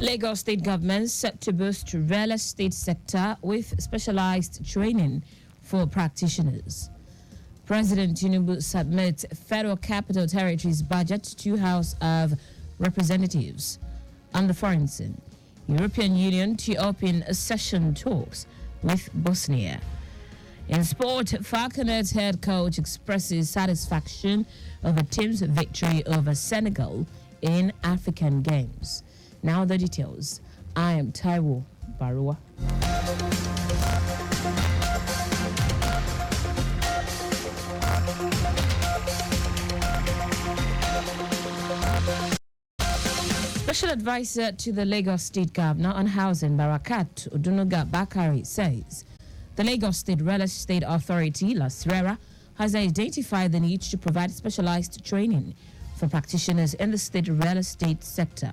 Lagos State government set to boost real estate sector with specialized training for practitioners. President Tinubu submits Federal Capital Territories budget to House of Representatives. On the foreign scene, European Union to open session talks with Bosnia. In sport, Falconets head coach expresses satisfaction over team's victory over Senegal in African Games. Now the details. I am Taiwo Baruwa. Special advisor to the Lagos State Governor on Housing, Barakat Odunuga Bakari, says the Lagos State Real Estate Authority, LASRERA, has identified the need to provide specialized training for practitioners in the state real estate sector.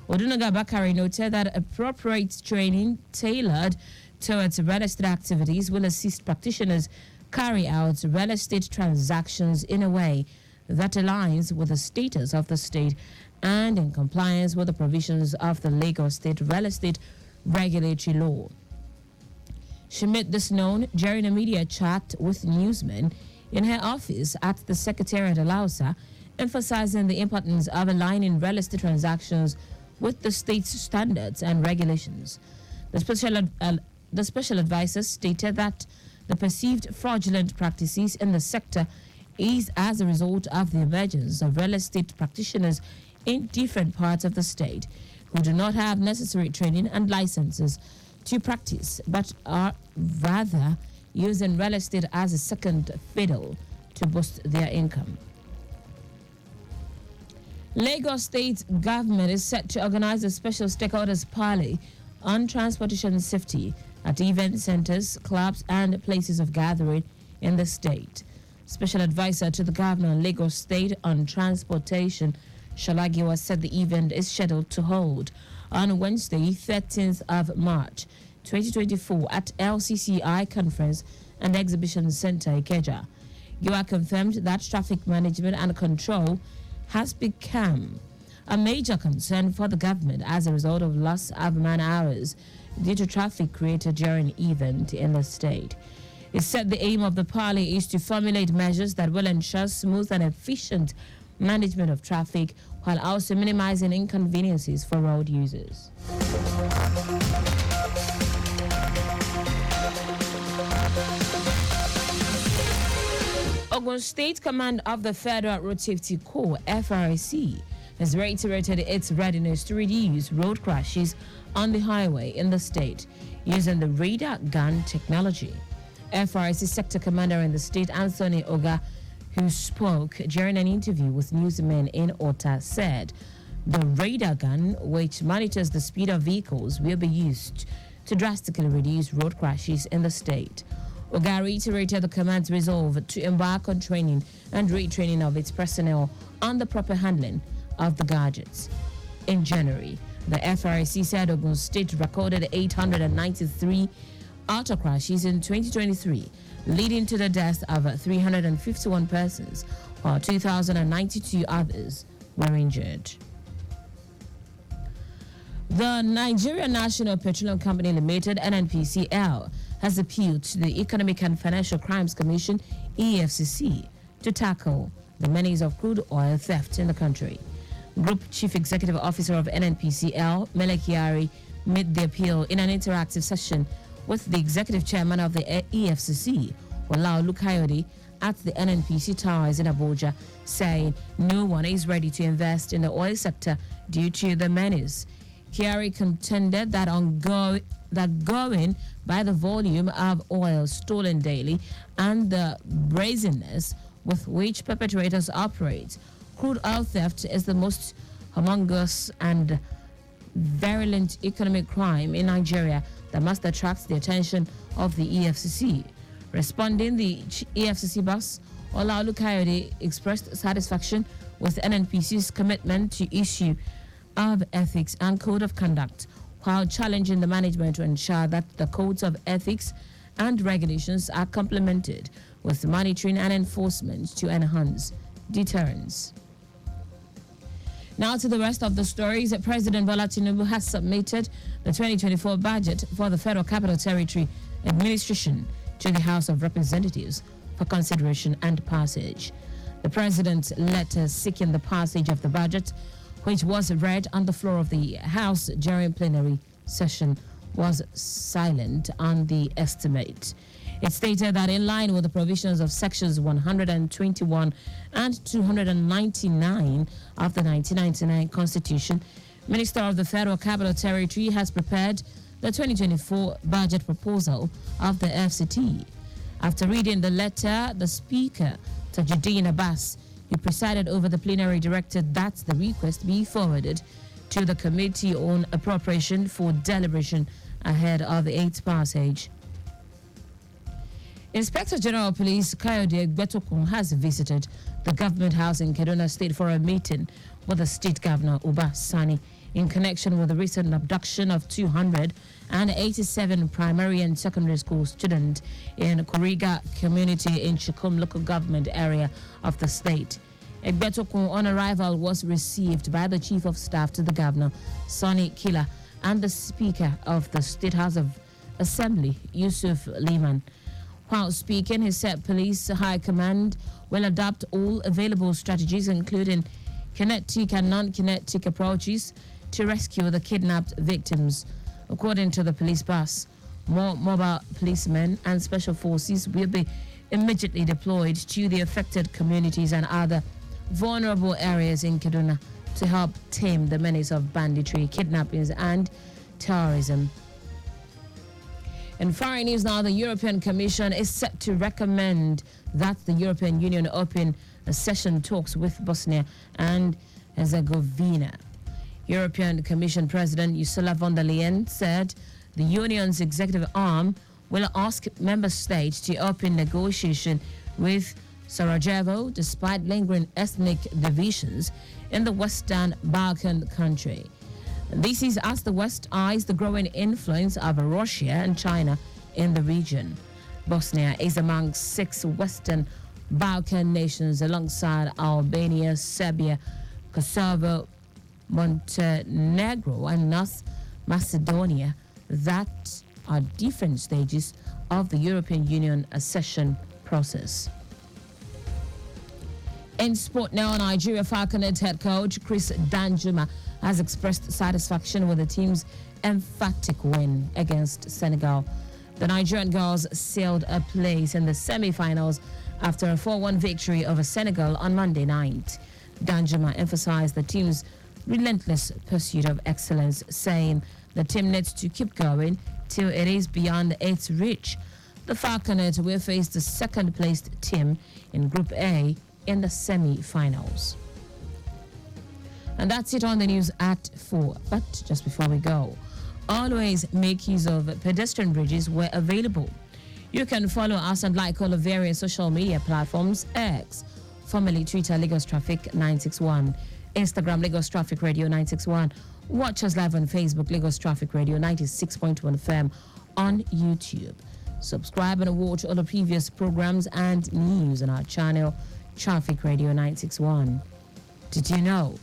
Odunuga Bakari noted that appropriate training tailored towards real estate activities will assist practitioners carry out real estate transactions in a way that aligns with the status of the state and in compliance with the provisions of the Lagos State Real Estate Regulatory Law. She made this known during a media chat with newsmen in her office at the Secretariat of Lausa, emphasizing the importance of aligning real estate transactions with the state's standards and regulations. The special advisor stated that the perceived fraudulent practices in the sector is as a result of the emergence of real estate practitioners in different parts of the state who do not have necessary training and licenses to practice, but are rather using real estate as a second fiddle to boost their income. Lagos State government is set to organize a special stakeholders parley on transportation safety at event centers, clubs, and places of gathering in the state. Special advisor to the governor of Lagos State on transportation, Shalagiwa, said the event is scheduled to hold on Wednesday, 13th of March, 2024 at LCCI Conference and Exhibition Center, Ikeja. Giwa confirmed that traffic management and control has become a major concern for the government as a result of loss of man-hours due to traffic created during the event in the state. It said the aim of the parley is to formulate measures that will ensure smooth and efficient management of traffic while also minimizing inconveniences for road users. Ogun State Command of the Federal Road Safety Corps, FRC, has reiterated its readiness to reduce road crashes on the highway in the state using the radar gun technology. FRC Sector Commander in the state, Anthony Oga, who spoke during an interview with newsmen in Ota, said the radar gun, which monitors the speed of vehicles, will be used to drastically reduce road crashes in the state. Oga reiterated the command's resolve to embark on training and retraining of its personnel on the proper handling of the gadgets. In January, the FRC said Ogun State recorded 893 auto crashes in 2023, leading to the death of 351 persons, while 2,092 others were injured. The Nigerian National Petroleum Company Limited, NNPCL, has appealed to the Economic and Financial Crimes Commission, EFCC, to tackle the menace of crude oil theft in the country. Group Chief Executive Officer of NNPCL, Mele Kyari, made the appeal in an interactive session with the Executive Chairman of the EFCC, Walao Lukayode, at the NNPC Towers in Abuja, saying no one is ready to invest in the oil sector due to the menace. Kyari contended that going by the volume of oil stolen daily and the brazenness with which perpetrators operate, crude oil theft is the most humongous and virulent economic crime in Nigeria that must attract the attention of the EFCC. Responding, the EFCC boss, Olaolu Kayode, expressed satisfaction with NNPC's commitment to issue of ethics and code of conduct, while challenging the management to ensure that the codes of ethics and regulations are complemented with monitoring and enforcement to enhance deterrence. Now to the rest of the stories. President Bola Tinubu has submitted the 2024 budget for the Federal Capital Territory Administration to the House of Representatives for consideration and passage. The president's letter seeking the passage of the budget, which was read on the floor of the House during plenary session, was silent on the estimate. It stated that in line with the provisions of sections 121 and 299 of the 1999 Constitution, Minister of the Federal Capital Territory has prepared the 2024 budget proposal of the FCT. After reading the letter, the Speaker, Tajuddin Abbas, who presided over the plenary, directed that the request be forwarded to the Committee on Appropriation for deliberation ahead of the 8th passage. Inspector General of Police Kayode Egbetokun has visited the government house in Kaduna State for a meeting with the state governor Uba Sani in connection with the recent abduction of 287 primary and secondary school students in Kuriga community in Chikum local government area of the state. Egbetokun on arrival was received by the Chief of Staff to the Governor, Sonny Kila, and the Speaker of the State House of Assembly, Yusuf Liman. While speaking, he said Police High Command will adopt all available strategies, including kinetic and non-kinetic approaches, to rescue the kidnapped victims. According to the police boss, more mobile policemen and special forces will be immediately deployed to the affected communities and other vulnerable areas in Kaduna to help tame the menace of banditry, kidnappings, and terrorism. In foreign news now, the European Commission is set to recommend that the European Union open accession talks with Bosnia and Herzegovina. European Commission President Ursula von der Leyen said the Union's executive arm will ask member states to open negotiation with Sarajevo despite lingering ethnic divisions in the Western Balkan country. This is as the West eyes the growing influence of Russia and China in the region. Bosnia is among 6 Western Balkan nations alongside Albania, Serbia, Kosovo, Montenegro, and North Macedonia that are different stages of the European Union accession process. In sport now, Nigeria Falconets head coach Chris Danjuma has expressed satisfaction with the team's emphatic win against Senegal. The Nigerian girls sailed a place in the semi-finals after a 4-1 victory over Senegal on Monday night. Danjuma emphasized the team's relentless pursuit of excellence, saying the team needs to keep going till it is beyond its reach. The Falconets will face the second-placed team in Group A in the semi-finals. And that's it on the news at 4. But just before we go, always make use of pedestrian bridges where available. You can follow us and like all of various social media platforms: X, formerly Twitter, Lagos Traffic 961, Instagram, Lagos Traffic Radio 961. Watch us live on Facebook, Lagos Traffic Radio 96.1 FM, on YouTube. Subscribe and watch all the previous programs and news on our channel, Traffic Radio 961. Did you know?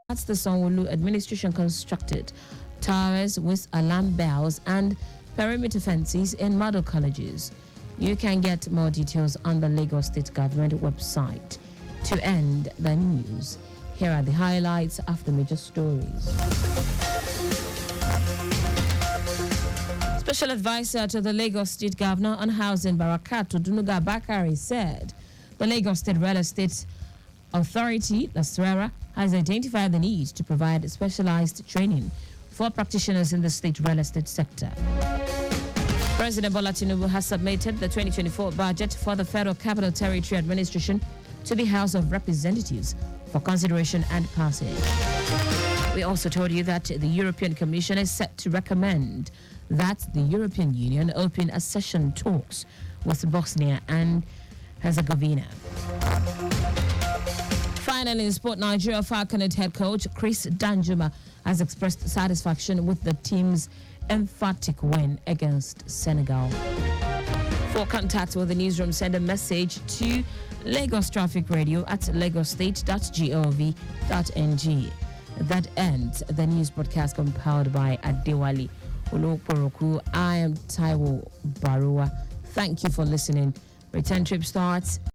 That's the Sanwo-Olu administration constructed towers with alarm bells and perimeter fences in model colleges. You can get more details on the Lagos State Government website. To end the news, here are the highlights of the major stories. Special advisor to the Lagos State Governor on Housing, Barakat Odunuga Bakari, said the Lagos State Real Estate Authority, LASRERA, has identified the need to provide specialized training for practitioners in the state real estate sector. President Bola Tinubu has submitted the 2024 budget for the Federal Capital Territory Administration to the House of Representatives for consideration and passage. We also told you that the European Commission is set to recommend that the European Union open accession talks with Bosnia and Herzegovina. Finally, in sport, Nigeria Falconet head coach Chris Danjuma has expressed satisfaction with the team's emphatic win against Senegal. For contact with the newsroom, send a message to Lagos Traffic Radio at lagosstate.gov.ng. That ends the news broadcast compiled by Adewale Olokporoku. I am Taiwo Baruwa. Thank you for listening. Return trip starts